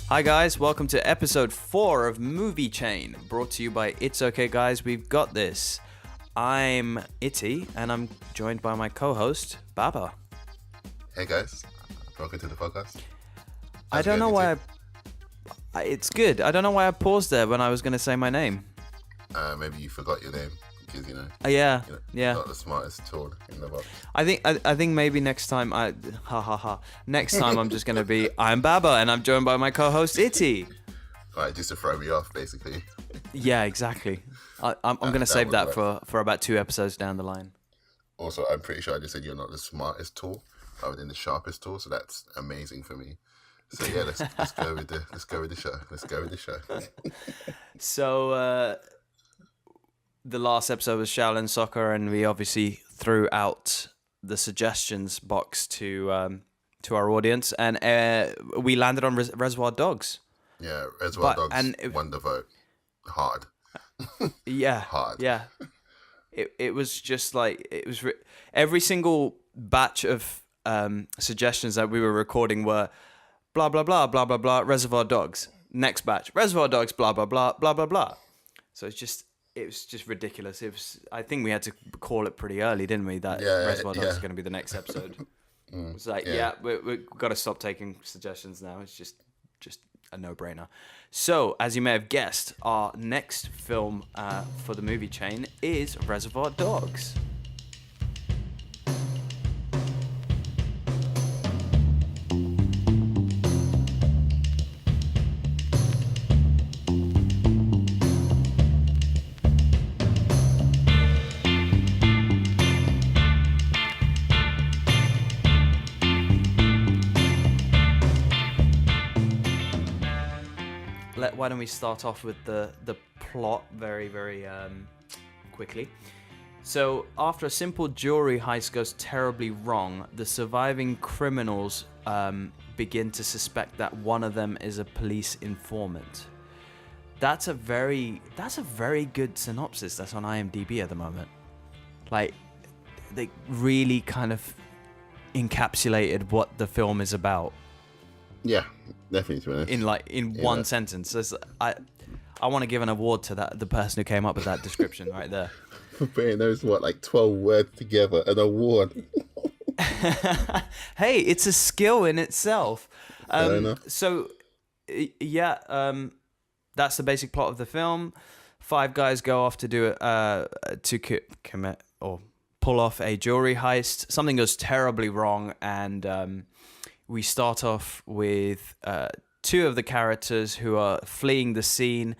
Hi guys, welcome to episode 4 of Movie Chain, brought to you by It's Okay Guys, We've Got This. I'm Itty, and I'm joined by my co-host, Baba. Hey guys, welcome to the podcast. I don't know why it's good. I don't know why I paused there when I was going to say my name. Maybe you forgot your name because Yeah. not the smartest tool in the box. I think maybe next time Next time I'm just going to be I'm Baba, and I'm joined by my co-host Itty. Right, just to throw me off, basically. Yeah, exactly. I'm going to save that for about 2 episodes down the line. Also, I'm pretty sure I just said you're not the smartest tool, other than the sharpest tool, so that's amazing for me. So yeah, let's go with the show. So the last episode was Shaolin Soccer, and we obviously threw out the suggestions box to our audience, and we landed on Reservoir Dogs. Yeah, Reservoir Dogs won the vote. Hard. Yeah. Hard. Yeah. It was just like every single batch of suggestions that we were recording were blah blah blah blah blah blah Reservoir Dogs. Next batch Reservoir Dogs blah blah blah blah blah blah. So it was just ridiculous. I think we had to call it pretty early, didn't we? That Reservoir Dogs is going to be the next episode. It's like we've got to stop taking suggestions now. It's just a no-brainer. So, as you may have guessed, our next film for the movie chain is Reservoir Dogs. Why don't we start off with the plot very, very quickly. So, after a simple jewelry heist goes terribly wrong, the surviving criminals begin to suspect that one of them is a police informant. That's a very good synopsis that's on IMDb at the moment. Like, they really kind of encapsulated what the film is about. Yeah, definitely. To be honest. In one sentence. I want to give an award to the person who came up with that description right there. For putting those 12 words together, an award. Hey, it's a skill in itself. Fair enough. So, that's the basic plot of the film. 5 guys go off to do to commit or pull off a jewelry heist. Something goes terribly wrong, and we start off with 2 of the characters who are fleeing the scene,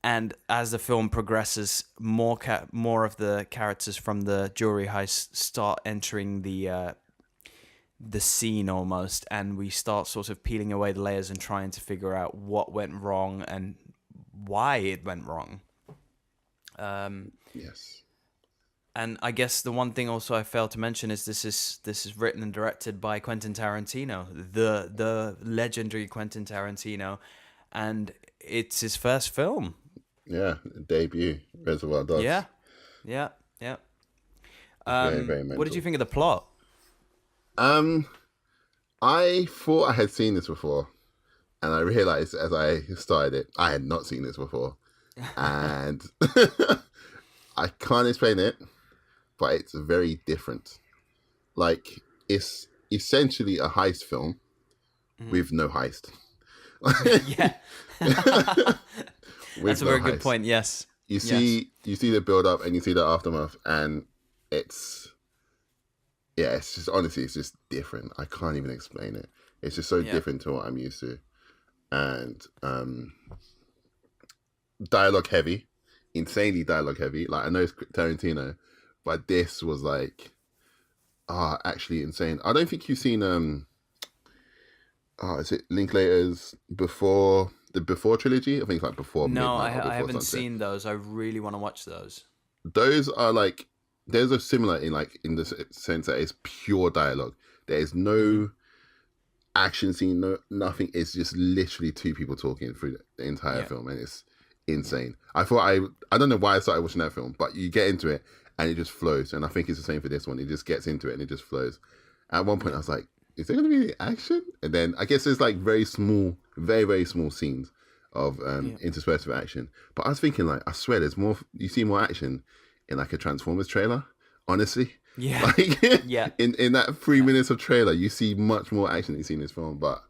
and as the film progresses, more of the characters from the jewelry heist start entering the scene almost, and we start sort of peeling away the layers and trying to figure out what went wrong and why it went wrong. Yes. And I guess the one thing also I failed to mention is this is written and directed by Quentin Tarantino, the legendary Quentin Tarantino, and it's his first film. Yeah, debut, Reservoir Dogs. Yeah. Very, very mental. What did you think of the plot? I thought I had seen this before, and I realized as I started it, I had not seen this before, and I can't explain it. But it's very different. Like, it's essentially a heist film with no heist. Yeah. That's a very good point, yes. You see the build-up and you see the aftermath, and it's just, honestly, it's just different. I can't even explain it. It's just so different to what I'm used to. And dialogue heavy, insanely dialogue heavy. Like, I know it's Tarantino, but this was like, actually insane. I don't think you've seen, is it Linklater's Before trilogy? I think it's like Before Midnight. No, I haven't seen those. I really want to watch those. Those are like, those are similar in the sense that it's pure dialogue. There is no action scene, no nothing. It's just literally 2 people talking through the entire film, and it's insane. I don't know why I started watching that film, but you get into it and it just flows. And I think it's the same for this one. It just gets into it and it just flows. At one point I was like, is there going to be any action? And then I guess there's like very small very, very small scenes of Yeah. interspersed with action. But I was thinking, like, I swear, there's more. You see more action in like a Transformers trailer. Honestly, Yeah. like Yeah. in that 3 minutes of trailer, you see much more action than you see in this film. But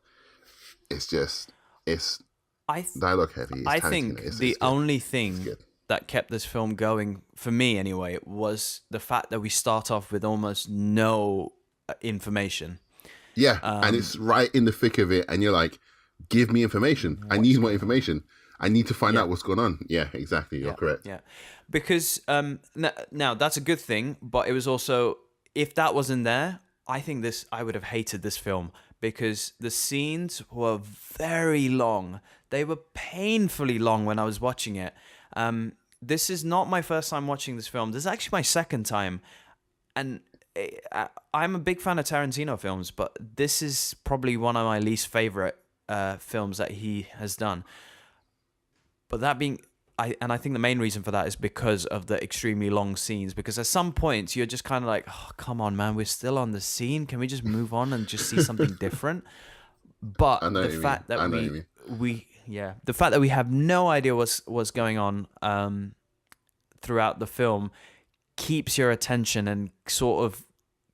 it's I th- dialogue heavy. It's I talented. think It's the good. only It's thing good. that kept this film going for me anyway was the fact that we start off with almost no information. Yeah, and it's right in the thick of it, and you're like, "Give me information. I What's need more going on? information. I need to find Yeah. out what's going on." Yeah, exactly. You're Yeah, correct. yeah. Because now that's a good thing, but it was also, if that wasn't there, I would have hated this film because the scenes were very long. They were painfully long when I was watching it. This is not my first time watching this film. This is actually my second time, and I'm a big fan of Tarantino films, but this is probably one of my least favorite films that he has done. But that being, I think the main reason for that is because of the extremely long scenes. Because at some points you're just kind of like, oh, come on, man, we're still on the scene. Can we just move on and just see something different? But I know the what you fact mean. I that know what you mean. the fact that we have no idea what's going on throughout the film keeps your attention and sort of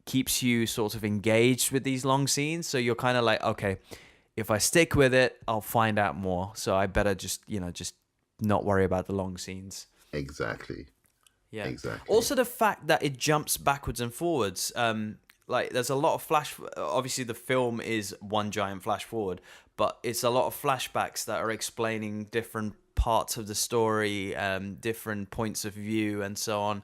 keeps you sort of engaged with these long scenes. So you're kind of like, okay, if I stick with it, I'll find out more. So I better just not worry about the long scenes. Exactly. Yeah. Exactly. Also, the fact that it jumps backwards and forwards. Like there's a lot of flash. Obviously, the film is one giant flash forward, but it's a lot of flashbacks that are explaining different parts of the story, different points of view, and so on.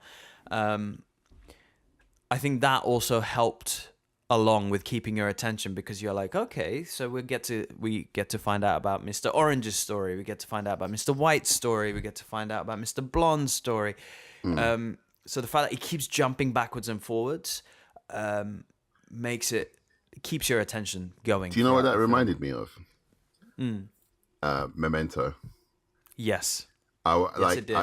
I think that also helped along with keeping your attention because you're like, okay, so we get to find out about Mr. Orange's story, we get to find out about Mr. White's story, we get to find out about Mr. Blonde's story. So the fact that he keeps jumping backwards and forwards keeps your attention going. Do you know what throughout that the film. reminded me of? Memento. Yes. I it did.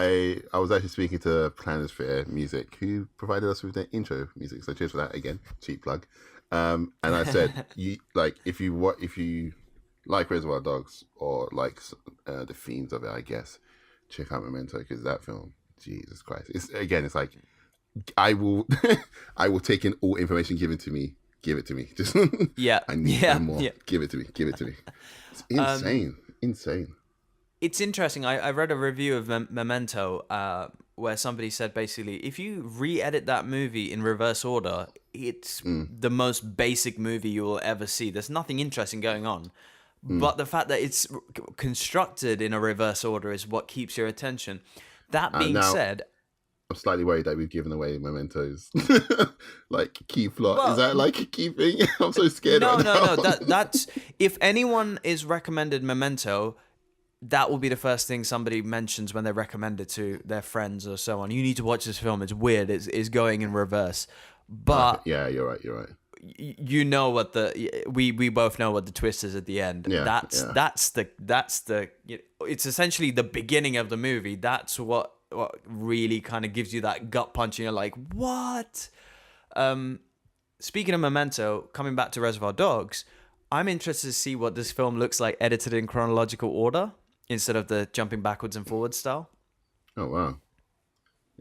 I was actually speaking to Planisphere Music, who provided us with the intro music. So cheers for that again, cheap plug. And I said, if you like Reservoir Dogs or like the themes of it, I guess check out Memento because that film, Jesus Christ, it's like I will I will take in all information given to me. Give it to me. Just Yeah. I need more. Yeah. Give it to me. Give it to me. It's insane. Insane. It's interesting. I read a review of Memento where somebody said basically, if you re-edit that movie in reverse order, it's the most basic movie you will ever see. There's nothing interesting going on. But the fact that it's constructed in a reverse order is what keeps your attention. That being now, said, I'm slightly worried that we've given away Memento's like key plot. Well, Is that like a key thing? I'm so scared right now. no. That's if anyone is recommended Memento, that will be the first thing somebody mentions when they recommend it to their friends or so on. You need to watch this film. It's weird. It's going in reverse. But yeah, you're right. you know what we both know what the twist is at the end. Yeah, that's the it's essentially the beginning of the movie. That's what really kind of gives you that gut punch and you're like, what? Speaking of Memento, coming back to Reservoir Dogs, I'm interested to see what this film looks like edited in chronological order instead of the jumping backwards and forwards style. Oh wow.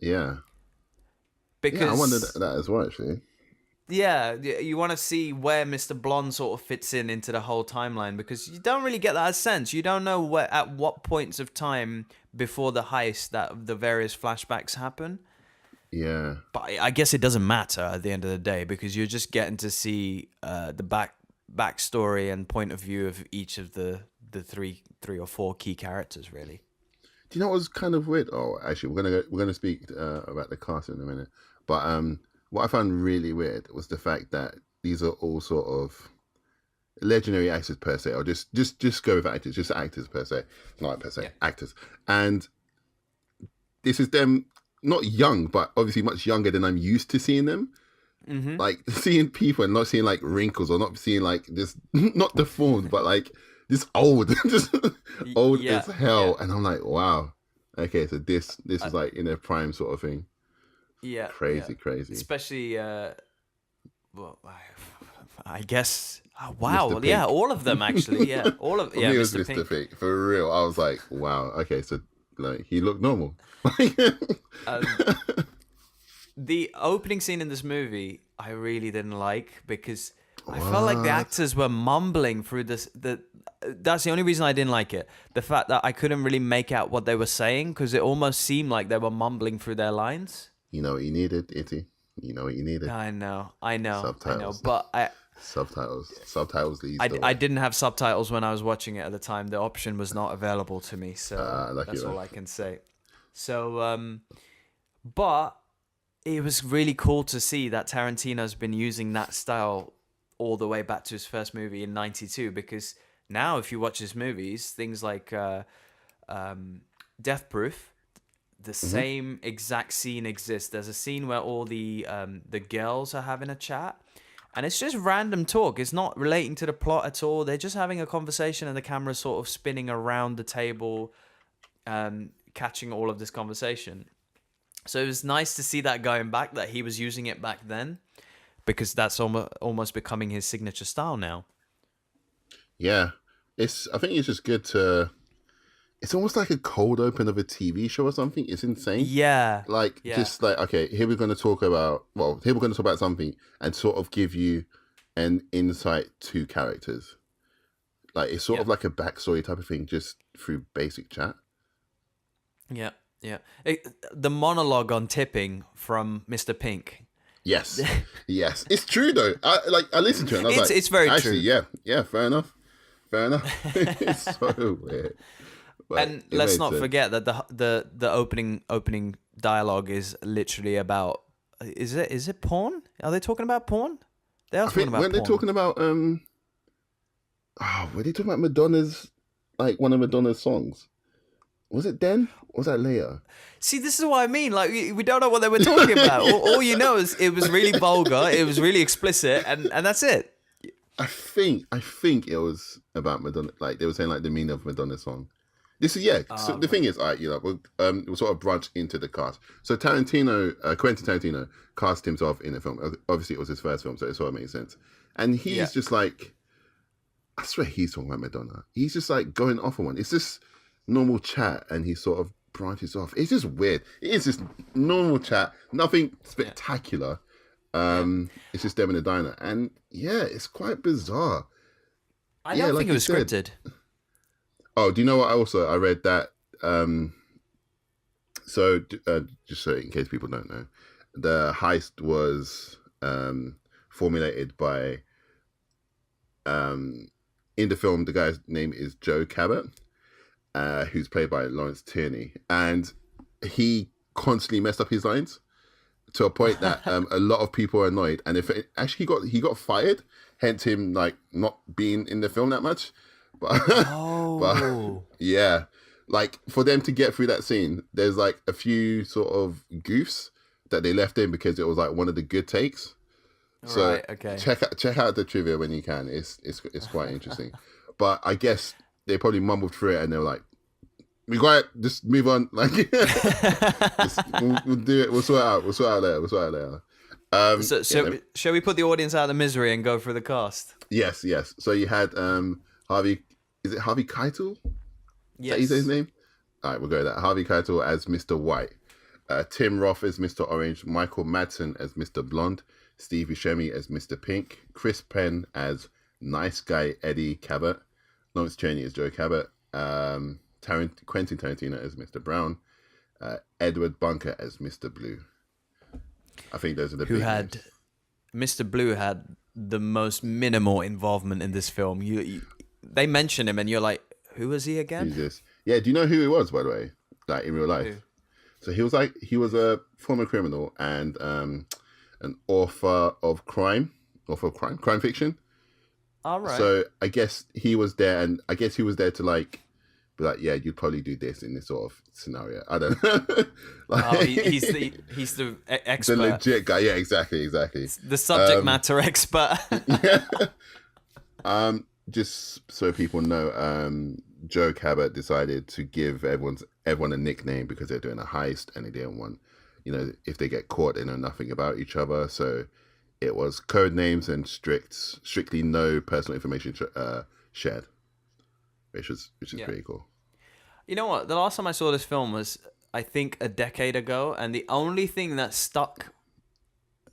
Yeah. Because I wondered that as well, actually. yeah, you want to see where Mr. Blonde sort of fits into the whole timeline because you don't really get that sense. You don't know at what points of time before the heist that the various flashbacks happen. Yeah. But I guess it doesn't matter at the end of the day because you're just getting to see the backstory and point of view of each of the three or four key characters, really. Do you know what was kind of weird? Oh, actually, we're gonna speak about the cast in a minute. But what I found really weird was the fact that these are all sort of legendary actors per se, or just go with actors, just actors per se, not per se, Yeah. actors. And this is them not young, but obviously much younger than I'm used to seeing them. Mm-hmm. Like seeing people and not seeing like wrinkles or not seeing like this, not deformed, but like this old, just old Yeah, as hell. yeah. And I'm like, wow. Okay, so this is like in their prime sort of thing. Yeah, Crazy. Especially, I guess. Oh, Mr. wow. Yeah, Pink. all of them actually. Yeah, all of For me, it was Mr. Mr. Pink. Pink. For real. I was like, wow. Okay, so like he looked normal. Um, the opening scene in this movie, I really didn't like because I felt like the What? actors were mumbling through this. That's the only reason I didn't like it. The fact that I couldn't really make out what they were saying because it almost seemed like they were mumbling through their lines. You know what you needed, Itty? You know what you needed? I know. Subtitles. But Subtitles leads the I way. didn't have subtitles when I was watching it at the time. The option was not available to me, so Lucky that's you. all I can say. So, but it was really cool to see that Tarantino's been using that style all the way back to his first movie in '92. Because now, if you watch his movies, things like Death Proof, the same exact scene exists. There's a scene where all the girls are having a chat. And it's just random talk. It's not relating to the plot at all. They're just having a conversation and the camera's sort of spinning around the table, catching all of this conversation. So it was nice to see that going back, that he was using it back then, because that's almost becoming his signature style now. Yeah. I think it's just good to. It's almost like a cold open of a TV show or something. It's insane. Yeah. Like, Yeah. just like, okay, here we're going to talk about something and sort of give you an insight to characters. Like, it's sort of like a backstory type of thing, just through basic chat. Yeah. The monologue on tipping from Mr. Pink. Yes. Yes. It's true, though. I listened to it and I was It's very actually, true. Yeah, fair enough. It's so weird. But And let's not forget that the opening dialogue is literally about, is it porn? Are they talking about porn? They are talking about when porn. they're talking about were they talking about Madonna's, like one of Madonna's songs? Was it then? Or was that later? See, this is what I mean. Like we don't know what they were talking about. All you know is it was really vulgar, it was really explicit, and that's it. I think it was about Madonna. Like they were saying, like the meaning of Madonna's song. This is So the thing is, we'll sort of branch into the cast. So Quentin Tarantino cast himself in the film. Obviously, it was his first film, so it sort of makes sense. And he's just like, I swear he's talking about Madonna. He's just like going off on one. It's just normal chat, and he sort of branches off. It's just weird. It is just normal chat, nothing spectacular. It's just them in a diner, and it's quite bizarre. I don't think it was scripted. Oh, do you know what? I read that. So just so in case people don't know, the heist was formulated by. In the film, the guy's name is Joe Cabot, who's played by Lawrence Tierney, and he constantly messed up his lines to a point that a lot of people are annoyed. And he got fired, hence him like not being in the film that much. But, but yeah, like for them to get through that scene, there's like a few sort of goofs that they left in because it was like one of the good takes. So right, okay. check out the trivia when you can. It's quite interesting. But I guess they probably mumbled through it and they were like, "We got it. Just move on. Like, we'll do it. We'll sort it out later." So shall we put the audience out of the misery and go through the cast? Yes. So you had Harvey. Is it Harvey Keitel? Yes. Is that his name? All right, we'll go with that. Harvey Keitel as Mr. White. Tim Roth as Mr. Orange. Michael Madsen as Mr. Blonde. Steve Buscemi as Mr. Pink. Chris Penn as Nice Guy Eddie Cabot. Lawrence Chaney as Joe Cabot. Quentin Tarantino as Mr. Brown. Edward Bunker as Mr. Blue. I think those are the big names. Mr. Blue had the most minimal involvement in this film. They mention him and you're like, who was he again? Who's this? Yeah, do you know who he was, by the way? Like in real life? Who? So he was a former criminal and an author of crime fiction. All right. So I guess he was there, and I guess he was there to like be like, yeah, you'd probably do this in this sort of scenario. I don't know. He's the expert. The legit guy. Yeah, exactly. The subject matter expert. Yeah. Just so people know, Joe Cabot decided to give everyone a nickname because they're doing a heist and they didn't want, if they get caught, they know nothing about each other. So it was code names and strictly no personal information shared, which is pretty cool. You know what? The last time I saw this film was, I think, a decade ago, and the only thing that stuck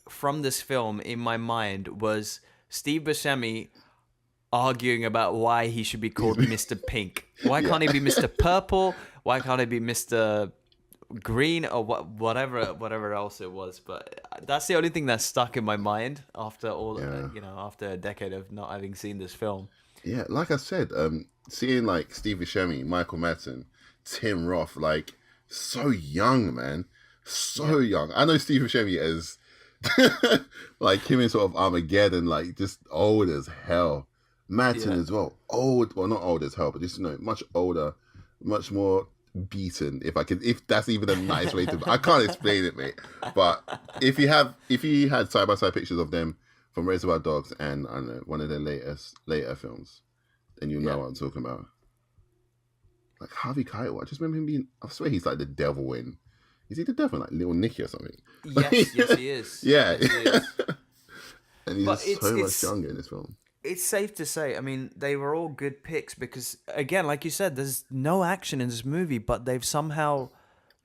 from this film in my mind was Steve Buscemi arguing about why he should be called Mr. Pink. Why can't he be Mr. Purple? Why can't he be Mr. Green or whatever else it was? But that's the only thing that stuck in my mind after after a decade of not having seen this film. Yeah, like I said, seeing like Steve Buscemi, Michael Madsen, Tim Roth, like so young, man, so young. I know Steve Buscemi as like him in sort of Armageddon, like just old as hell. Madsen as well, not old as hell, but just much older, much more beaten. If that's even a nice way to, I can't explain it, mate. But if you had side by side pictures of them from Reservoir Dogs and I don't know, one of their later films, then you know what I'm talking about. Like Harvey Keitel, I just remember him being. I swear he's like the devil in. Is he the devil in like Little Nicky or something? Yes, he is. Yeah, yes, he is. And he's just so much younger in this film. It's safe to say, I mean, they were all good picks because, again, like you said, there's no action in this movie, but they've somehow,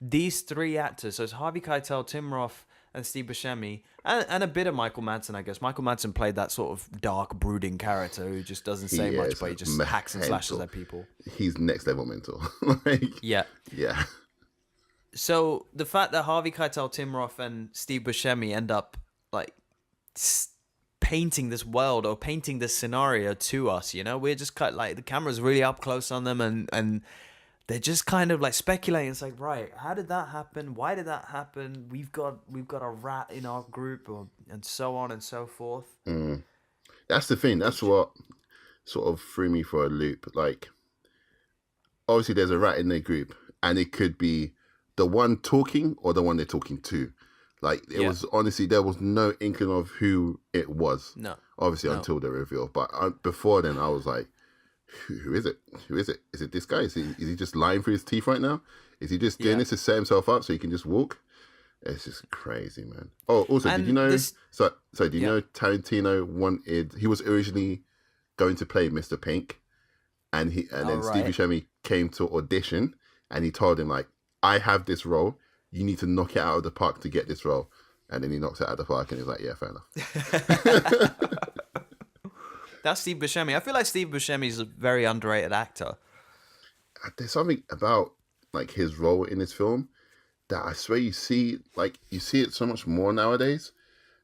these three actors, so it's Harvey Keitel, Tim Roth, and Steve Buscemi, and a bit of Michael Madsen, I guess. Michael Madsen played that sort of dark, brooding character who just doesn't say much, but he just hacks and slashes at people. He's next level mental. Yeah. So the fact that Harvey Keitel, Tim Roth, and Steve Buscemi end up like painting this world or painting this scenario to us, we're just kind of like the camera's really up close on them, and they're just kind of like speculating. It's like, right, how did that happen? Why did that happen? We've got a rat in our group, and so on and so forth. That's the thing. That's what sort of threw me for a loop. Like, obviously, there's a rat in their group, and it could be the one talking or the one they're talking to. Like, it was honestly, there was no inkling of who it was. No. Obviously, until the reveal. But before then, I was like, who is it? Who is it? Is it this guy? Is he just lying through his teeth right now? Is he just doing this to set himself up so he can just walk? It's just crazy, man. Oh, also, did you know? So did you know Tarantino he was originally going to play Mr. Pink, and then Steve Buscemi came to audition, and he told him, like, I have this role. You need to knock it out of the park to get this role. And then he knocks it out of the park, and he's like, yeah, fair enough. That's Steve Buscemi. I feel like Steve Buscemi is a very underrated actor. There's something about like his role in this film that I swear you see it so much more nowadays.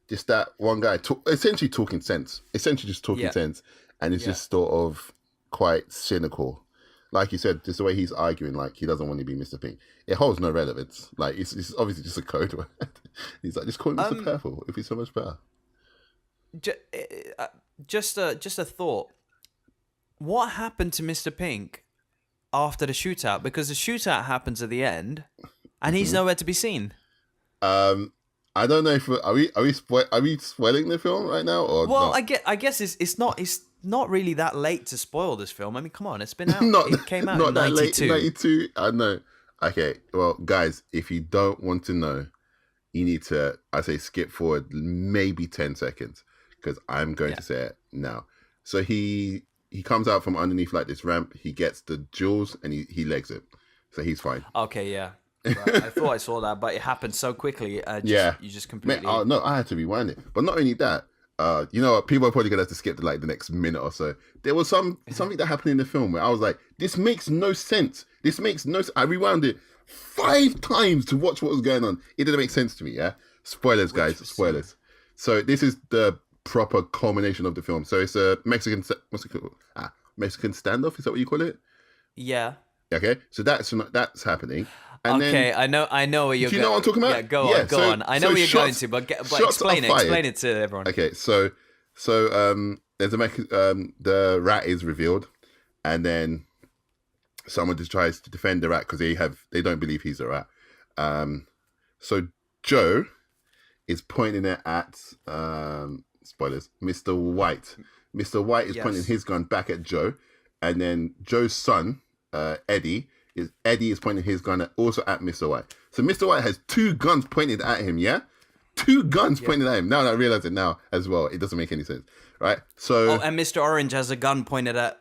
Just that one guy essentially talking sense, and it's just sort of quite cynical. Like you said, just the way he's arguing, like he doesn't want to be Mr. Pink. It holds no relevance. Like it's obviously just a code word. He's like, just call him Mr. Purple. It'd be so much better. Just a thought. What happened to Mr. Pink after the shootout? Because the shootout happens at the end, and he's nowhere to be seen. I don't know if are we spoiling the film right now or well, not? I guess it's not really that late to spoil this film. I mean, come on, it's been out. It came out not in that 92. Late, 92. I know. Okay, well, guys, if you don't want to know, you need to, I say, skip forward maybe 10 seconds because I'm going to say it now. So he comes out from underneath like this ramp. He gets the jewels and he legs it, so he's fine. Okay, yeah. Right. I thought I saw that, but it happened so quickly. You just completely. No, I had to rewind it. But not only that, you know what? People are probably gonna have to skip to like the next minute or so. There was something that happened in the film where I was like, "This makes no sense. This makes no sense." I rewound it 5 times to watch what was going on. It didn't make sense to me. Yeah, spoilers, guys. Spoilers. So this is the proper culmination of the film. So it's a Mexican standoff. Is that what you call it? Yeah. Okay, so that's happening. And okay, I know what you're. Do you know what I'm talking about? Yeah, go on. I know what you're going to, but explain it to everyone. Okay, so there's the rat is revealed, and then someone just tries to defend the rat because they don't believe he's a rat. So Joe is pointing it at spoilers, Mr. White. Mr. White is pointing his gun back at Joe, and then Joe's son, Eddie is pointing his gun also at Mr. White. So Mr. White has 2 guns pointed at him, yeah? 2 guns pointed at him. Now that I realize it now as well, it doesn't make any sense, right? So, Oh, and Mr. Orange has a gun pointed at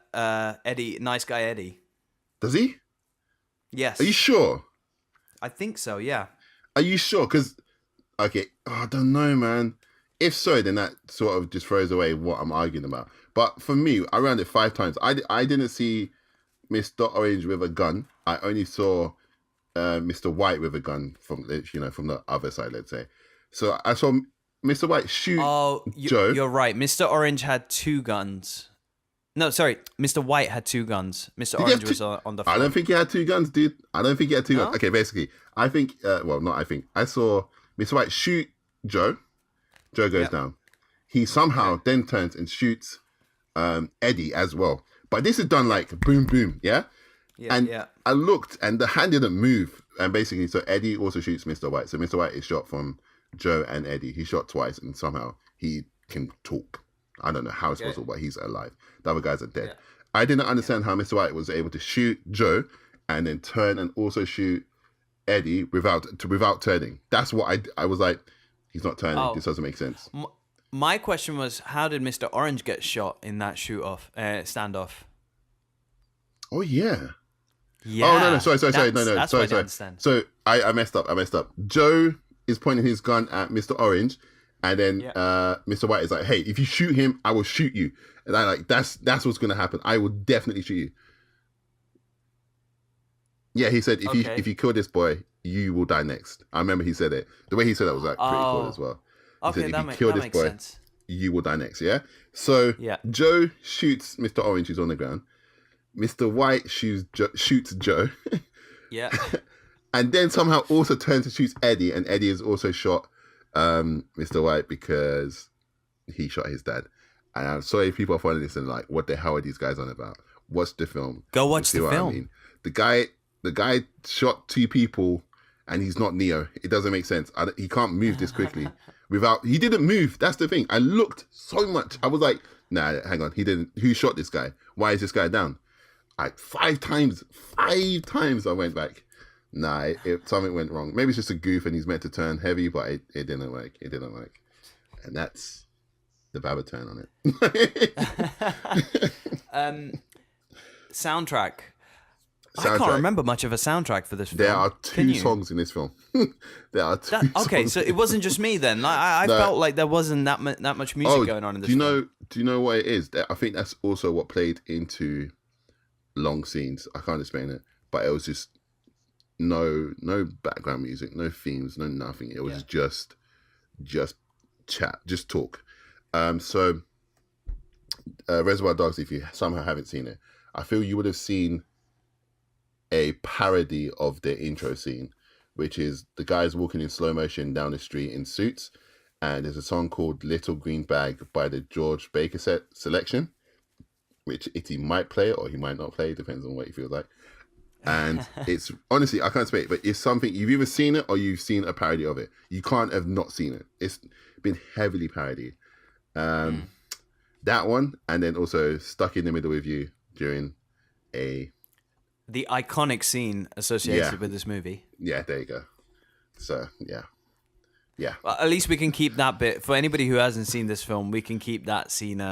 Eddie, nice guy Eddie. does he? Yes. Are you sure? I think so, yeah. Are you sure? Because, okay, I don't know, man. If so, then that sort of just throws away what I'm arguing about. But for me, I ran it 5 times. I didn't see Mr. Orange with a gun. I only saw Mr. White with a gun from the other side, let's say. So I saw Mr. White shoot Joe. You're right. Mr. Orange had 2 guns. No, sorry. Mr. White had 2 guns. Mr. Orange was on the front. I don't think he had 2 guns, dude. I don't think he had 2 guns. Okay, basically, I think, I saw Mr. White shoot Joe. Joe goes down. He somehow then turns and shoots Eddie as well. But this is done like boom, boom, yeah? I looked and the hand didn't move. And basically, so Eddie also shoots Mr. White. So Mr. White is shot from Joe and Eddie. He shot twice and somehow he can talk. I don't know how it's possible, but he's alive. The other guys are dead. Yeah. I didn't understand how Mr. White was able to shoot Joe and then turn and also shoot Eddie without turning. That's what I was like, he's not turning. This doesn't make sense. My question was, how did Mr. Orange get shot in that standoff? Oh, yeah. Yeah. Oh, no. Sorry. That's Sorry. what I understand. So I messed up. Joe is pointing his gun at Mr. Orange. And then Mr. White is like, hey, if you shoot him, I will shoot you. And I like, that's what's going to happen. I will definitely shoot you. Yeah, he said, if you kill this boy, you will die next. I remember he said it. The way he said that was like pretty cool as well. He said, if you kill this boy, sense. You will die next, yeah? So Joe shoots Mr. Orange, who's on the ground. Mr. White shoots Joe. Yeah. And then somehow also turns and shoots Eddie. And Eddie has also shot Mr. White because he shot his dad. And I'm sorry if people are finding this and like, what the hell are these guys on about? Watch the film. Go watch the film. I mean? The guy shot 2 people and he's not Neo. It doesn't make sense. He can't move this quickly. He didn't move. That's the thing. I looked so much. I was like, nah, hang on. He didn't. Who shot this guy? Why is this guy down? Like 5 times I went back. Nah, something went wrong. Maybe it's just a goof and he's meant to turn heavy, but it didn't work. And that's the Baba turn on it. Soundtrack. I can't remember much of a soundtrack for this film. There are 2 songs in this film. There are 2 okay, songs. so it wasn't just me then. I felt like there wasn't that much music going on in this film. Do you know what it is? I think that's also what played into long scenes. I can't explain it. But it was just no background music, no themes, no nothing. It was just chat, just talk. So Reservoir Dogs, if you somehow haven't seen it, I feel you would have seen a parody of the intro scene, which is the guys walking in slow motion down the street in suits, and there's a song called Little Green Bag by the George Baker selection, which he might play or he might not play, depends on what he feels like. And it's honestly, I can't explain it, but it's something you've either seen it or you've seen a parody of it. You can't have not seen it. It's been heavily parodied. That one, and then also Stuck in the Middle with You during the iconic scene associated with this movie. Yeah, there you go. So, yeah. Well, at least we can keep that bit. For anybody who hasn't seen this film, we can keep that scene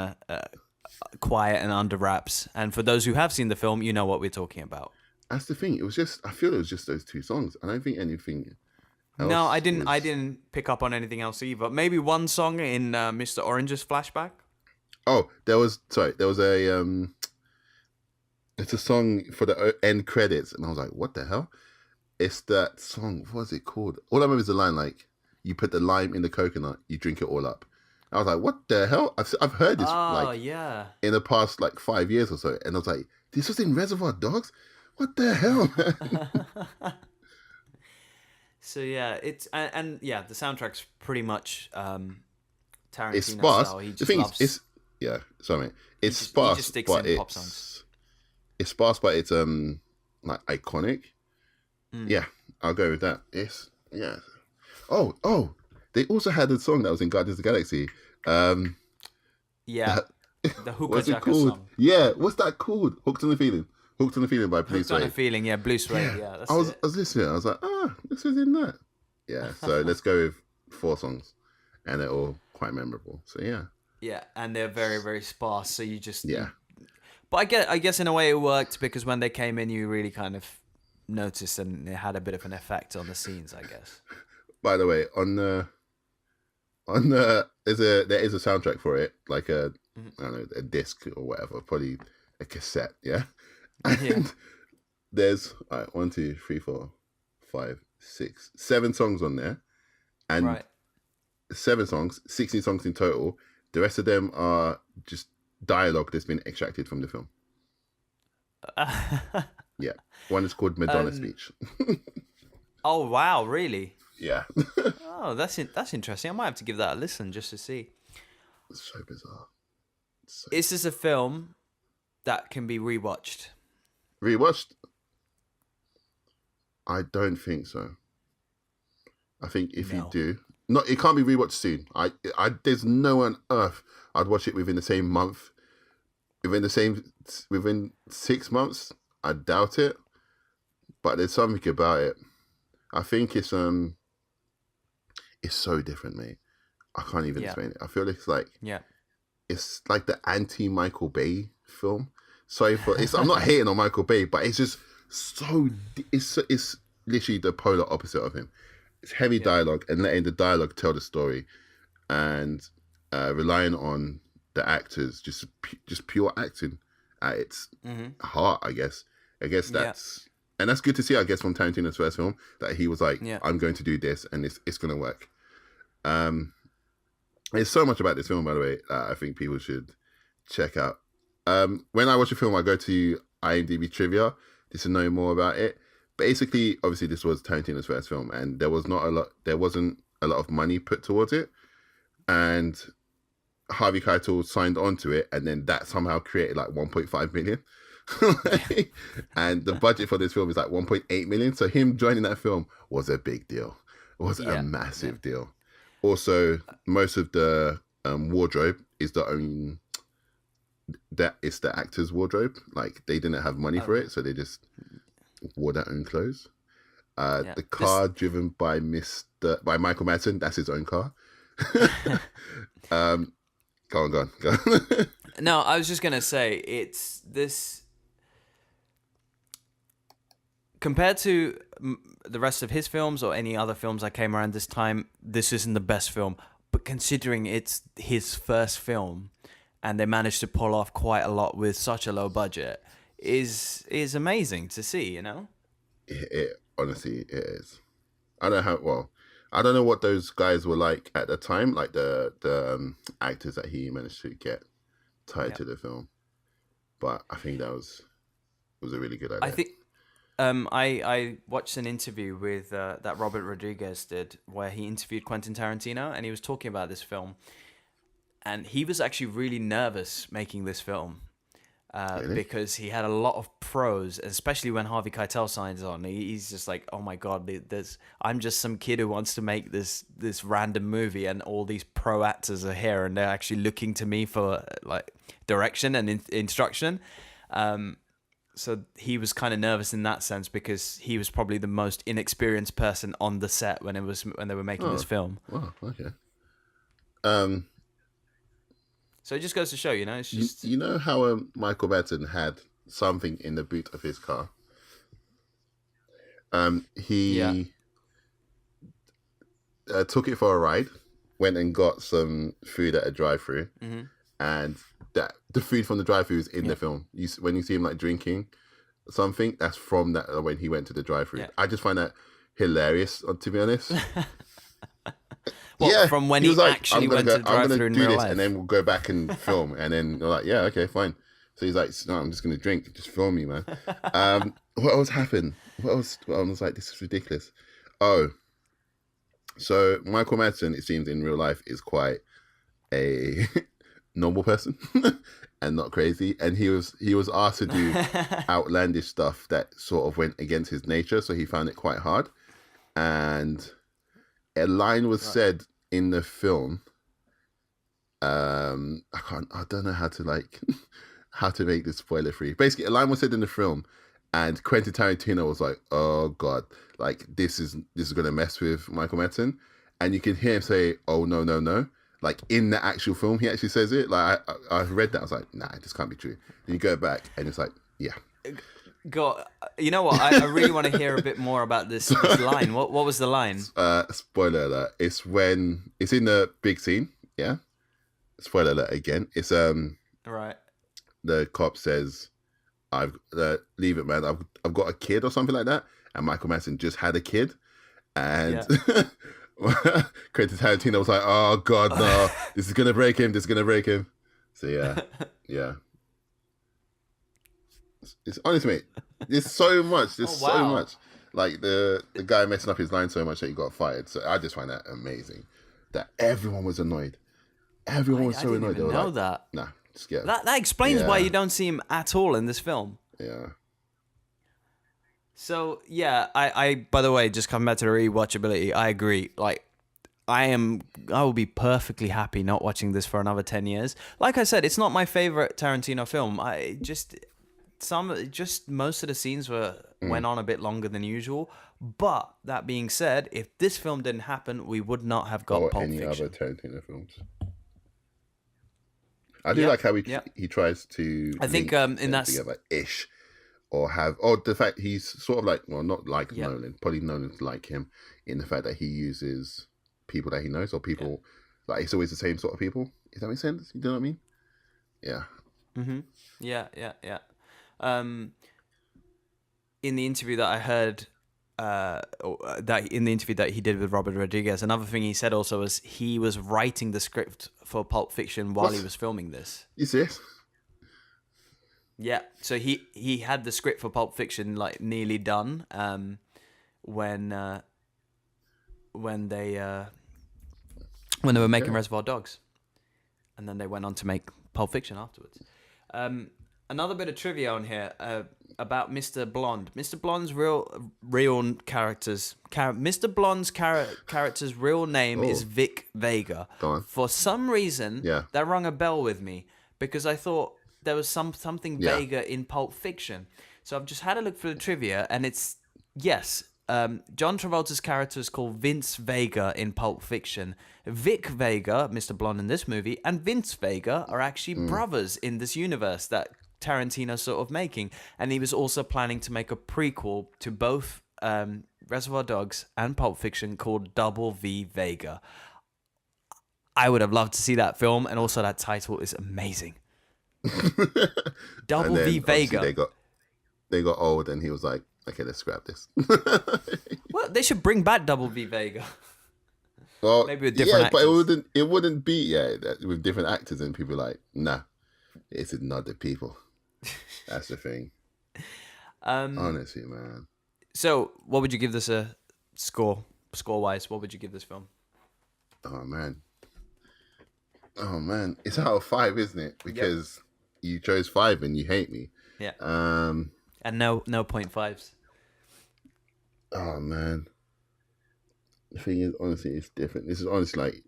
quiet and under wraps. And for those who have seen the film, you know what we're talking about. That's the thing. I feel it was just those 2 songs. I don't think anything else. No, I didn't pick up on anything else either. Maybe one song in Mr. Orange's flashback. Oh, there was a... It's a song for the end credits, and I was like, "What the hell?" It's that song. What was it called? All I remember is the line like, "You put the lime in the coconut, you drink it all up." I was like, "What the hell?" I've heard this in the past 5 years or so, and I was like, "This was in Reservoir Dogs? What the hell?" So yeah, it's and the soundtrack's pretty much Tarantino it's sparse. Style. The thing is, it's sparse, he just sticks but in pop songs. It's sparse, but it's iconic. Yeah, I'll go with that. Oh, they also had a song that was in Guardians of the Galaxy. The Hookah Jacker song. Yeah, what's that called? Hooked on the Feeling by Blue Suede. Hooked on the Feeling, Blue Suede. Yeah, I was listening. I was like, this is in that. Yeah, so let's go with 4 songs, and they're all quite memorable. So yeah, Yeah, and they're very, very sparse. So you just yeah. but I guess in a way it worked because when they came in, you really kind of noticed, and it had a bit of an effect on the scenes, I guess. By the way, there is a soundtrack for it, like I don't know, a disc or whatever, probably a cassette, yeah. Yeah. And there's 1, 2, 3, 4, 5, 6, 7 songs on there, and Right. 7 songs, 16 songs in total. The rest of them are just dialogue that's been extracted from the film. Yeah, one is called Madonna Speech. Oh wow, really? Yeah. Oh, that's interesting. I might have to give that a listen just to see. It's so bizarre. Is this a film that can be rewatched? Rewatched? I don't think so. I think if you do, it can't be rewatched soon. There's no way on earth I'd watch it within the same month, within 6 months. I doubt it, but there's something about it. I think it's so different, mate. I can't even explain it. I feel it's like the anti-Michael Bay film. Sorry for I'm not hating on Michael Bay, but it's just it's literally the polar opposite of him. It's heavy dialogue and letting the dialogue tell the story, and relying on the actors, just pure acting at its heart. I guess that's and that's good to see. I guess from Tarantino's first film that he was like, I'm going to do this and it's going to work. There's so much about this film, by the way, that I think people should check out. When I watch a film, I go to IMDb trivia just to know more about it. Basically, obviously, this was Tarantino's first film, and there wasn't a lot of money put towards it, and Harvey Keitel signed on to it, and then that somehow created like 1.5 million. And the budget for this film is like 1.8 million. So him joining that film was a big deal. It was a massive deal. Also, most of the wardrobe is the actor's wardrobe. Like, they didn't have money for it, so they just wore their own clothes. The car driven by Michael Madsen, that's his own car. Go on. No, I was just gonna say it's this compared to the rest of his films or any other films that came around this time. This isn't the best film, but considering it's his first film and they managed to pull off quite a lot with such a low budget, is amazing to see. You know, it honestly it is. I don't know what those guys were like at the time, like the actors that he managed to get tied to the film, but I think that was a really good idea. I think I watched an interview with that Robert Rodriguez did, where he interviewed Quentin Tarantino, and he was talking about this film, and he was actually really nervous making this film. Really? Because he had a lot of pros, especially when Harvey Keitel signs on. He's just like, oh my God, I'm just some kid who wants to make this random movie, and all these pro actors are here, and they're actually looking to me for like direction and instruction. So he was kind of nervous in that sense because he was probably the most inexperienced person on the set when they were making this film. Wow, okay. So it just goes to show, you know, it's just... You know how Michael Madsen had something in the boot of his car? He took it for a ride, went and got some food at a drive-thru, and the food from the drive-thru is in the film. When you see him like drinking something, that's from that when he went to the drive-thru. Yeah. I just find that hilarious, to be honest. Well, from when he actually went to the drive-thru in real life. And then we'll go back and film. And then they're like, yeah, okay, fine. So he's like, no, I'm just going to drink. Just film me, man. What else happened? What else? I was like, this is ridiculous. Oh, so Michael Madsen, it seems in real life, is quite a normal person and not crazy. And he was asked to do outlandish stuff that sort of went against his nature. So he found it quite hard. And a line was said in the film. I don't know how to how to make this spoiler free. Basically, a line was said in the film, and Quentin Tarantino was like, "Oh God, like this is gonna mess with Michael Madsen," and you can hear him say, "Oh no, no, no." Like in the actual film, he actually says it. Like I read that, I was like, "Nah, this can't be true." Then you go back, and it's like, "Yeah." God, you know what? I really want to hear a bit more about this line. What was the line? Spoiler alert. It's when it's in the big scene. Yeah. Spoiler alert again. It's Right. The cop says, "I've leave it, man. I've got a kid or something like that." And Michael Madsen just had a kid, and Quentin Tarantino was like, "Oh God, no! This is gonna break him. This is gonna break him." So yeah. It's honestly, mate. There's so much. There's so much. Like the guy messing up his line so much that he got fired. So I just find that amazing. That everyone was annoyed. Everyone was so annoyed. I didn't even know that. Nah, just get him. That explains why you don't see him at all in this film. Yeah. So yeah, I by the way, just coming back to the rewatchability, I agree. Like I will be perfectly happy not watching this for another 10 years. Like I said, it's not my favorite Tarantino film. Most of the scenes went on a bit longer than usual. But that being said, if this film didn't happen, we would not have got Pulp Fiction. Or any other Tarantino films. I do like how he tries to. I think in that together ish, or the fact he's sort of like, well, not like Nolan. Probably Nolan's like him in the fact that he uses people that he knows, or people like it's always the same sort of people. Does that make sense? You know what I mean? Yeah. Mm-hmm. Yeah. In the interview that I heard, in the interview that he did with Robert Rodriguez, another thing he said also was he was writing the script for Pulp Fiction while he was filming this. You serious? Yeah. So he had the script for Pulp Fiction like nearly done when they were making Reservoir Dogs, and then they went on to make Pulp Fiction afterwards. Another bit of trivia on here about Mr. Blonde. Mr. Blonde's real character's Mr. Blonde's character's real name is Vic Vega. For some reason, that rung a bell with me because I thought there was something Vega in Pulp Fiction. So I've just had a look for the trivia, and it's John Travolta's character is called Vince Vega in Pulp Fiction. Vic Vega, Mr. Blonde in this movie, and Vince Vega are actually brothers in this universe that Tarantino's sort of making. And he was also planning to make a prequel to both Reservoir Dogs and Pulp Fiction called Double V Vega. I would have loved to see that film, and also that title is amazing. Double V Vega. They got old, and he was like, "Okay, let's scrap this." Well, they should bring back Double V Vega. Well, maybe with different actors. But it wouldn't be with different actors, and people like, nah, it's not the people. That's the thing. Honestly, man. So, what would you give this a score wise? What would you give this film? Oh man, it's out of 5, isn't it? Because you chose 5 and you hate me. Yeah. And no 0.5s. Oh man. The thing is, honestly, it's different. This is honestly like,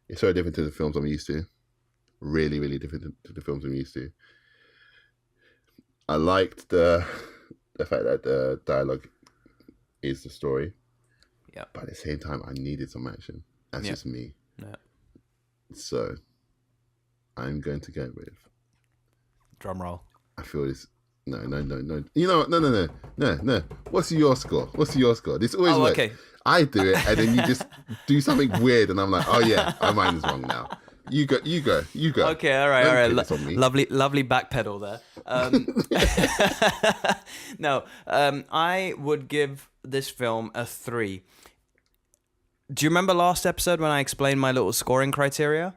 it's so different to the films I'm used to. Really, really different to the films I'm used to. I liked the fact that the dialogue is the story. Yeah. But at the same time, I needed some action. That's just me. Yeah. So, I'm going to go with... Drum roll. I feel this... No. You know what? No. What's your score? This always works. Okay. I do it, and then you just do something weird, and I'm like, oh yeah, mine is wrong now. You go. Okay, all right. Lovely backpedal there. No, I would give this film a 3. Do you remember last episode when I explained my little scoring criteria?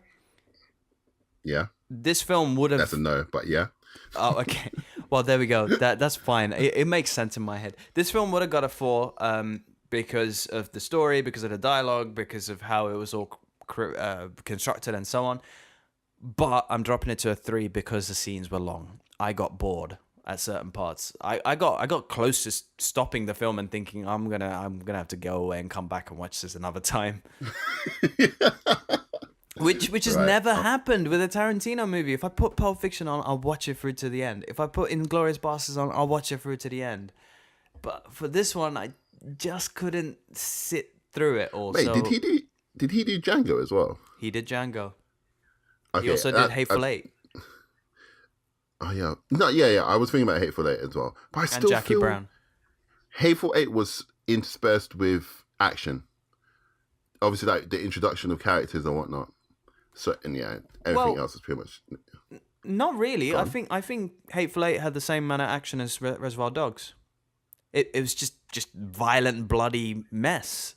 Yeah. This film would have... That's a no, but yeah. Oh, okay. Well, there we go. That's fine. It makes sense in my head. This film would have got a 4 because of the story, because of the dialogue, because of how it was all constructed and so on. But I'm dropping it to a 3 because the scenes were long. I got bored at certain parts. I got close to stopping the film and thinking I'm gonna have to go away and come back and watch this another time. Which has never happened with a Tarantino movie. If I put Pulp Fiction on, I'll watch it through to the end. If I put Inglourious Basterds on, I'll watch it through to the end. But for this one, I just couldn't sit through it all. Wait, so did he do Django as well? he did Django. Okay, He also did Hateful Eight. Oh yeah, no, yeah. I was thinking about Hateful Eight as well, but I And still Jackie feel Brown. Hateful Eight was interspersed with action. Obviously, like the introduction of characters and whatnot. So, and yeah, everything else is pretty much. Not really. Gone. I think Hateful Eight had the same amount of action as Reservoir Dogs. It was just violent, bloody mess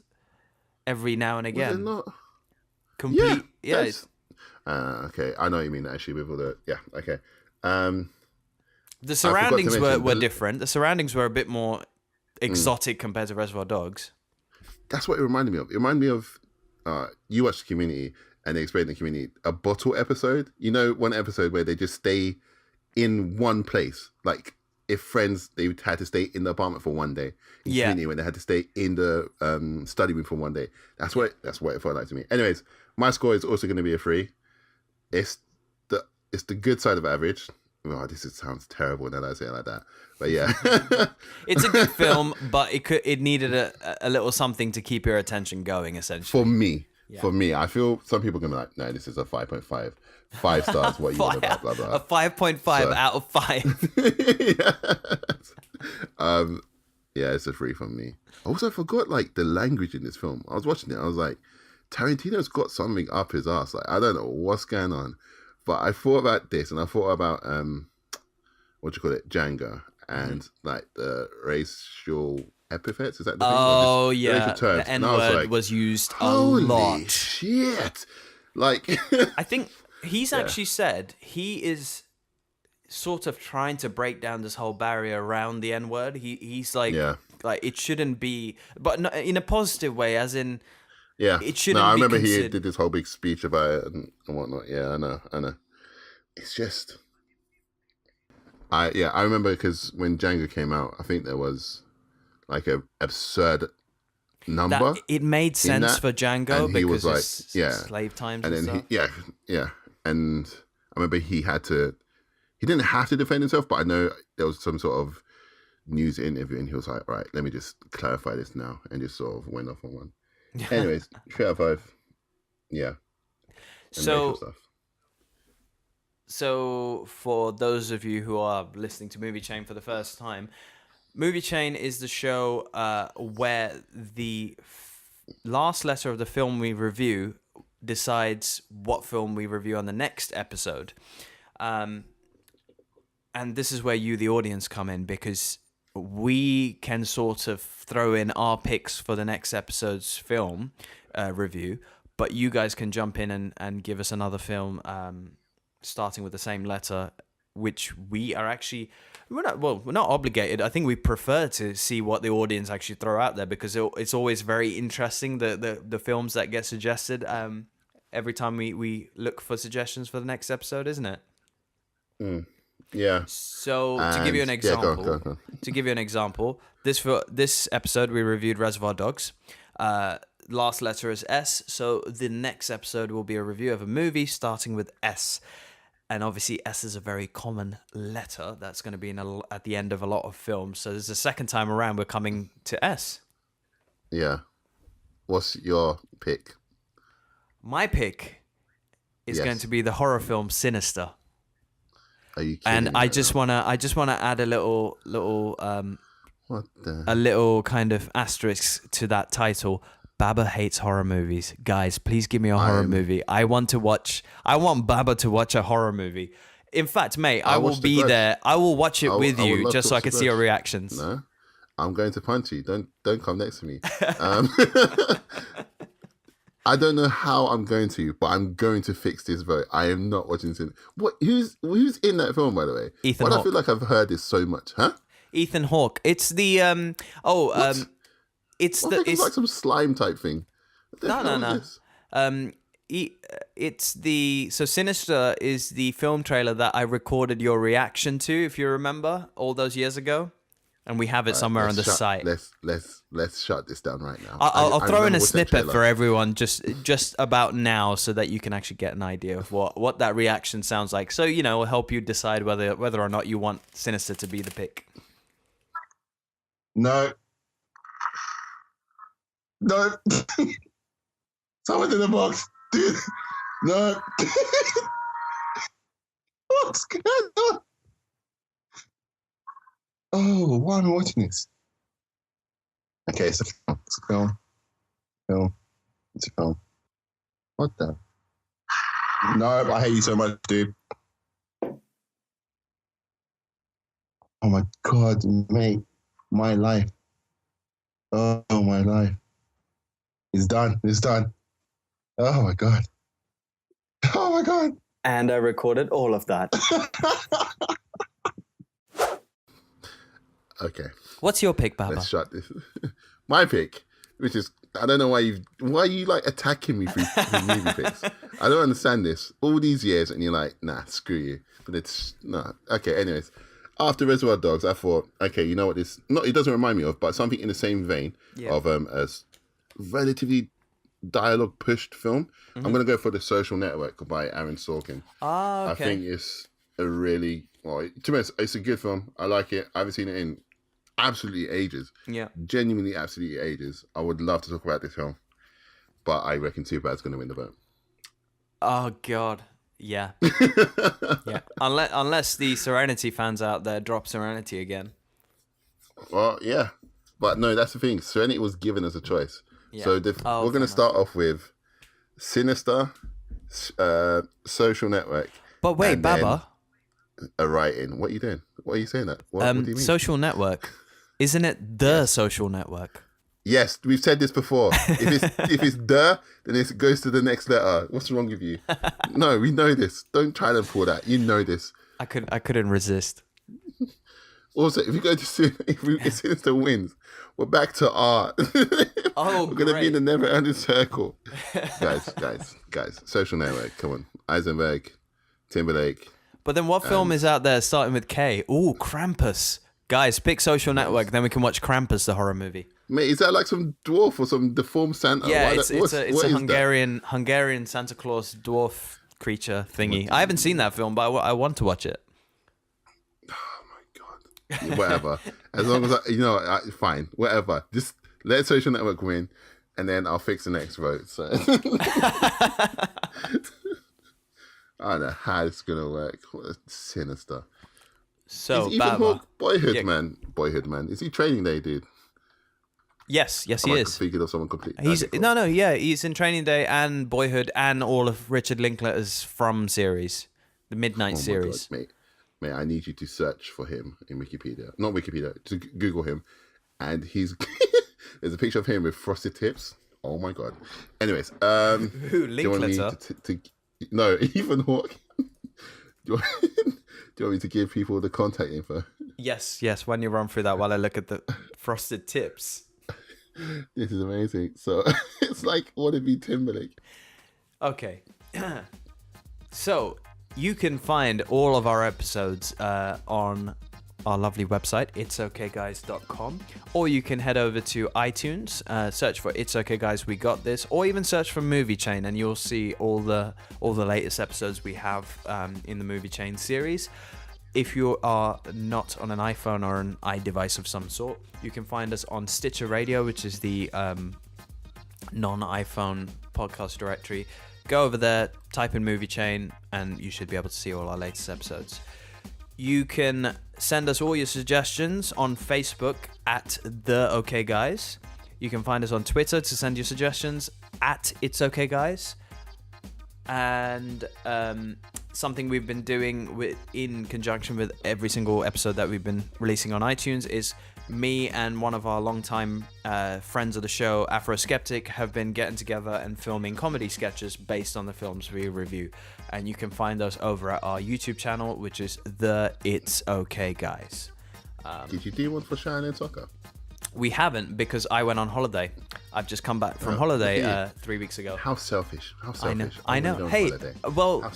every now and again. Was it not? Complete. Yeah. Okay, I know what you mean. Actually, with all the okay. The surroundings mention were different. The surroundings were a bit more exotic compared to Reservoir Dogs. That's what it reminded me of. It reminded me of you watched Community and they explained the Community, a bottle episode. You know, one episode where they just stay in one place. Like if Friends, they had to stay in the apartment for one day. In Community, when they had to stay in the study room for one day. That's what it felt like to me. Anyways, my score is also going to be a 3. It's the good side of average. Oh, sounds terrible now that I say it like that. But yeah. It's a good film, but it needed a little something to keep your attention going, essentially. For me, I feel some people are going to be like, no, this is a 5.5. 5 stars, what you want about, blah, blah. A 5.5 out of 5. Yeah, it's a 3 from me. I also forgot, like, the language in this film. I was watching it, I was like, Tarantino's got something up his ass. Like, I don't know what's going on. But I thought about this, and I thought about Django, and like the racial epithets. Is that the thing? Oh yeah, the terms. The N-word was used a lot. Holy shit! Like, I think he's actually said he is sort of trying to break down this whole barrier around the N-word. He's like, it shouldn't be, but not in a positive way, as in. Yeah, it shouldn't. I remember he did this whole big speech about it and whatnot. Yeah, I know. It's just, I remember because when Django came out, I think there was like a absurd number. It made sense for Django and he because was like, slave times and then stuff. Yeah. And I remember he didn't have to defend himself, but I know there was some sort of news interview, and he was like, "Right, let me just clarify this now," and just sort of went off on one. Anyways, 3 out of 5. Yeah. So for those of you who are listening to Movie Chain for the first time, Movie Chain is the show where the last letter of the film we review decides what film we review on the next episode. And this is where you, the audience, come in, because we can sort of throw in our picks for the next episode's film review, but you guys can jump in and give us another film starting with the same letter, which we are actually, we're not obligated. I think we prefer to see what the audience actually throw out there, because it's always very interesting, the films that get suggested every time we look for suggestions for the next episode, isn't it? Yeah. So to give you an example, this episode we reviewed Reservoir Dogs. Last letter is S, so the next episode will be a review of a movie starting with S. And obviously S is a very common letter that's going to be at the end of a lot of films. So this is the second time around we're coming to S. Yeah. What's your pick? My pick is going to be the horror film Sinister. Are you kidding and me I right just now? wanna add a little What the? a little kind of asterisk to that title. Baba hates horror movies. Guys, please give me a horror movie. I want Baba to watch a horror movie. In fact, mate, I will be there. I will watch it with you just so I can see your reactions. No, I'm going to punch you. Don't come next to me. I don't know how I'm going to, but I'm going to fix this vote. I am not watching Sin. What? Who's in that film, by the way? Ethan Why do I Hawke. feel like I've heard this so much? Huh? Ethan Hawke. It's the it's It's like some slime type thing. What the hell is this? It's the Sinister is the film trailer that I recorded your reaction to, if you remember, all those years ago, and we have it somewhere on the site. Let's shut this down right now. I'll throw in a remember watching that snippet trailer. for everyone just about now, so that you can actually get an idea of what that reaction sounds like. So it'll help you decide whether or not you want Sinister to be the pick. No. No. Someone's in the box. Dude. No. What's going on? Oh, why am I watching this? Okay, it's a film. It's a film. It's a film. What the? No, I hate you so much, dude. Oh my God, mate. My life. Oh, my life. It's done. It's done. Oh my God. Oh my God. And I recorded all of that. Okay. What's your pick, Baba? Let's shut this. My pick, which is, I don't know why are you like attacking me for movie picks? I don't understand this. All these years and you're like, nah, screw you. But it's, nah. Okay, anyways. After Reservoir Dogs, I thought, okay, you know what this, not, it doesn't remind me of, but something in the same vein of a relatively dialogue pushed film. I'm going to go for The Social Network by Aaron Sorkin. Ah, okay. I think it's a really, well, to be honest, it's a good film. I like it. I haven't seen it in absolutely ages. Yeah. Genuinely absolutely ages. I would love to talk about this film, but I reckon Superbad's going to win the vote. Oh, God. Yeah. Yeah. Unless the Serenity fans out there drop Serenity again. Well, yeah. But no, that's the thing. Serenity was given as a choice. Yeah. So we're going to start off with Sinister, Social Network. But wait, Baba. A write-in. What are you doing? What are you saying that? What do you mean? Social Network. Isn't it The Social Network? Yes, we've said this before. If it's the, then it goes to the next letter. What's wrong with you? No, we know this. Don't try to pull that. You know this. I couldn't resist. Also, if you go to if Sinister wins, we're back to art. Oh, we're gonna be in the never-ending circle. guys. Social Network. Come on, Eisenberg, Timberlake. But then, what film is out there starting with K? Ooh, Krampus. Guys, pick Social Network, then we can watch Krampus, the horror movie. Mate, is that like some dwarf or some deformed Santa? Yeah, it's a Hungarian Santa Claus dwarf creature thingy. I haven't seen that film, but I want to watch it. Oh my God. Whatever. As long as fine. Whatever. Just let Social Network win, and then I'll fix the next vote. So I don't know how it's gonna work. What a Sinister. So is Ethan Hawke Boyhood Man. Is he Training Day, dude? Yes, he is. Thinking of someone completely. He's in Training Day and Boyhood and all of Richard Linklater's From series, the Midnight series. God, mate, I need you to search for him in Wikipedia. Not Wikipedia, to Google him, and he's there's a picture of him with frosted tips. Oh my God. Anyways, who Linklater? No, Ethan Hawke. Do you want me to give people the contact info? Yes. When you run through that while I look at the frosted tips. This is amazing. So it's like wannabe Timberlake. Okay. So you can find all of our episodes on our lovely website, itsokayguys.com, or you can head over to iTunes, search for It's Okay Guys We Got This, or even search for Movie Chain, and you'll see all the latest episodes we have in the Movie Chain series. If you are not on an iPhone or an iDevice of some sort, you can find us on Stitcher Radio, which is the non-iPhone podcast directory. Go over there, type in Movie Chain, and you should be able to see all our latest episodes. You can send us all your suggestions on Facebook at The OK Guys. You can find us on Twitter to send your suggestions at It's Okay Guys. And something we've been doing in conjunction with every single episode that we've been releasing on iTunes is me and one of our longtime friends of the show, Afro Skeptic, have been getting together and filming comedy sketches based on the films we review. And you can find those over at our YouTube channel, which is The It's Okay Guys. Did you do one for Cheyenne Soccer? We haven't, because I went on holiday. I've just come back from holiday 3 weeks ago. How selfish. I know. Hey, well,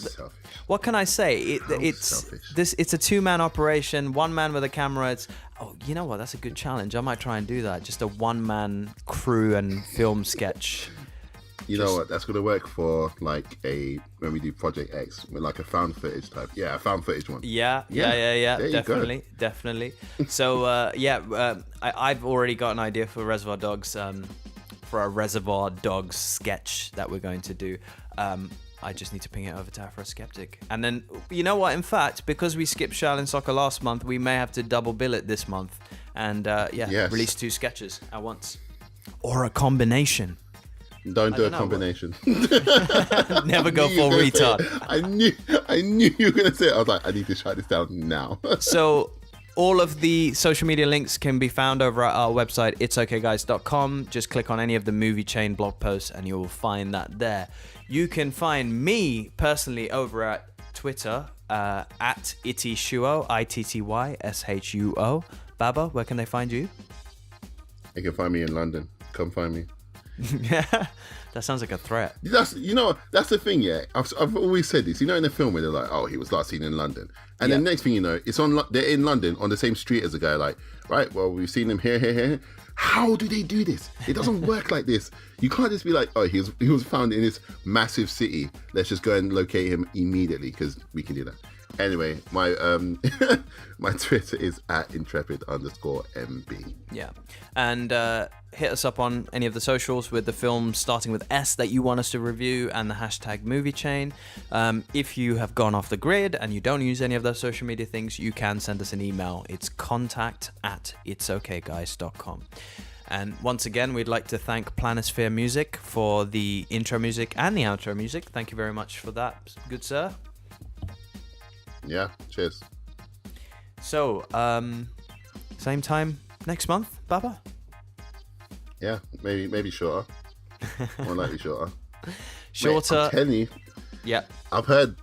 what can I say? It's a two-man operation, one man with a camera. It's you know what? That's a good challenge. I might try and do that. Just a one-man crew and film sketch. You know what? That's going to work for when we do Project X, with like a found footage type. Yeah, a found footage one. Yeah. Definitely. So I've already got an idea for Reservoir Dogs for for a Reservoir Dogs sketch that we're going to do. I just need to ping it over to Afro Skeptic. And then, you know what? In fact, because we skipped Shaolin Soccer last month, we may have to double bill it this month. And release 2 sketches at once. Or a combination. Don't do a combination. Never go full retard. I knew you were going to say it. I was like, I need to shut this down now. So all of the social media links can be found over at our website, itsokayguys.com. Just click on any of the Movie Chain blog posts and you will find that there. You can find me personally over at Twitter at ittyshuo, ITTYSHUO. Baba, where can they find you? They can find me in London. Come find me. Yeah, that sounds like a threat. That's the thing. Yeah, I've always said this. You know, in the film where they're like, "Oh, he was last seen in London," and then next thing you know, they're in London on the same street as a guy. Like, right? Well, we've seen him here. How do they do this? It doesn't work like this. You can't just be like, "Oh, he was found in this massive city. Let's just go and locate him immediately because we can do that." Anyway, my my Twitter is at intrepid_MB. Yeah, and hit us up on any of the socials with the film starting with S that you want us to review and the hashtag moviechain. If you have gone off the grid and you don't use any of those social media things, you can send us an email. It's contact@itsokayguys.com. And once again, we'd like to thank Planisphere Music for the intro music and the outro music. Thank you very much for that, good sir. Yeah, cheers. So, same time next month, Baba? Yeah, maybe shorter. More likely shorter. Shorter. Mate, I'm telling you. Yeah. I've heard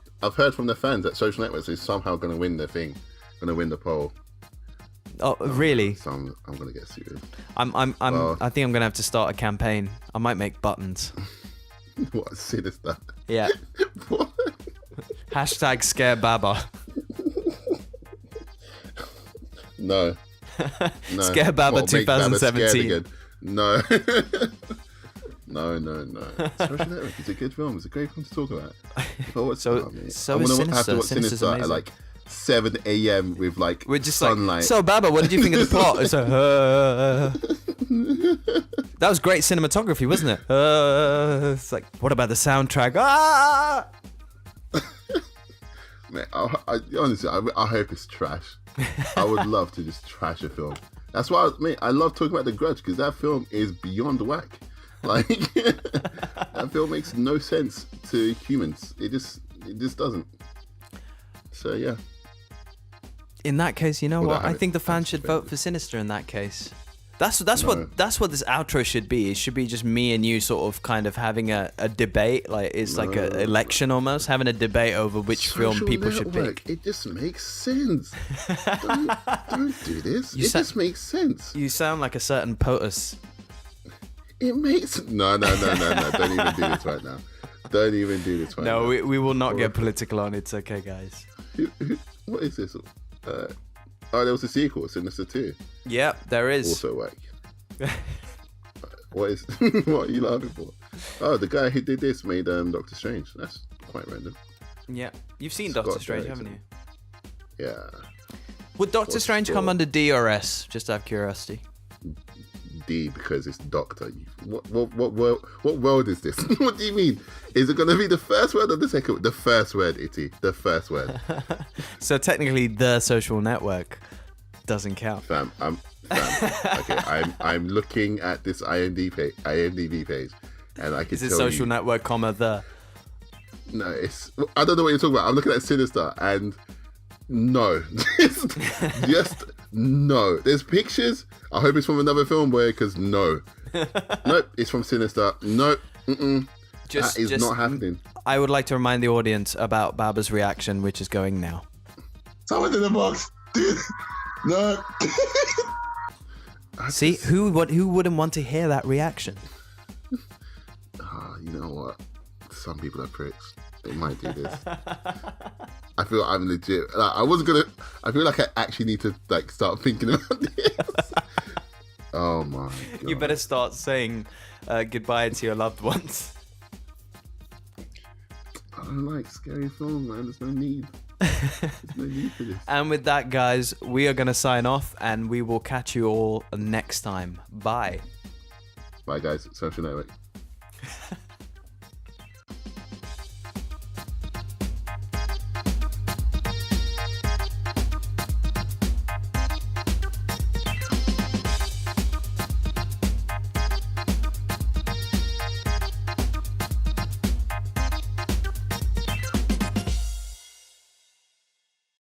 from the fans that Social Networks is somehow going to win the thing, going to win the poll. Oh, really? So I'm going to get sued. I think I'm going to have to start a campaign. I might make buttons. What, sinister? Yeah. What? Hashtag scare Baba. No. Scare Baba 2017. No. No. Social Network is a good film. It's a great film to talk about. So is Sinister. Sinister's at like 7 a.m. with like we're just sunlight. Like, so Baba, what did you think of the plot? It's like, that was great cinematography, wasn't it? It's like, what about the soundtrack? Ah! Man, honestly, I hope it's trash. I would love to just trash a film. That's why I love talking about The Grudge, because that film is beyond whack. Like that film makes no sense to humans. It just doesn't. So yeah. In that case, you know what? I think the fans should vote for Sinister in that case. That's what this outro should be. It should be just me and you sort of kind of having a debate. Like it's like an election almost, having a debate over which film people should pick. It just makes sense. don't do this. It just makes sense. You sound like a certain POTUS. It makes no. Don't even do this right now. Don't even do this right now. No, we will not get political on It's Okay, guys. What is this? Oh, there was a sequel, Sinister 2. Yeah, there is. Also whack. What are you laughing for? Oh, the guy who did this made Doctor Strange. That's quite random. Yeah. You've seen Doctor Strange, haven't you? Yeah. Would Doctor Strange come under D or S? Just out of curiosity. D, because it's Doctor. What world is this? What do you mean? Is it going to be the first word or the second word? The first word, Itty. The first word. So technically, The Social Network doesn't count. Fam. Okay, I'm looking at this IMDb page, and I can tell you. Is it Social Network, the? No, I don't know what you're talking about. I'm looking at Sinister, and no, just no. There's pictures. I hope it's from another film, because no. Nope, it's from Sinister. Nope. That is not happening. I would like to remind the audience about Baba's reaction, which is going now. Someone's in the box, dude. No. See, who wouldn't want to hear that reaction? You know what? Some people are pricks. They might do this. I feel I'm legit. I feel like I actually need to start thinking about this. Oh my God. You better start saying goodbye to your loved ones. I don't like scary films, man. There's no need. There's no need for this. And with that, guys, we are going to sign off, and we will catch you all next time. Bye. Bye. Guys social networks.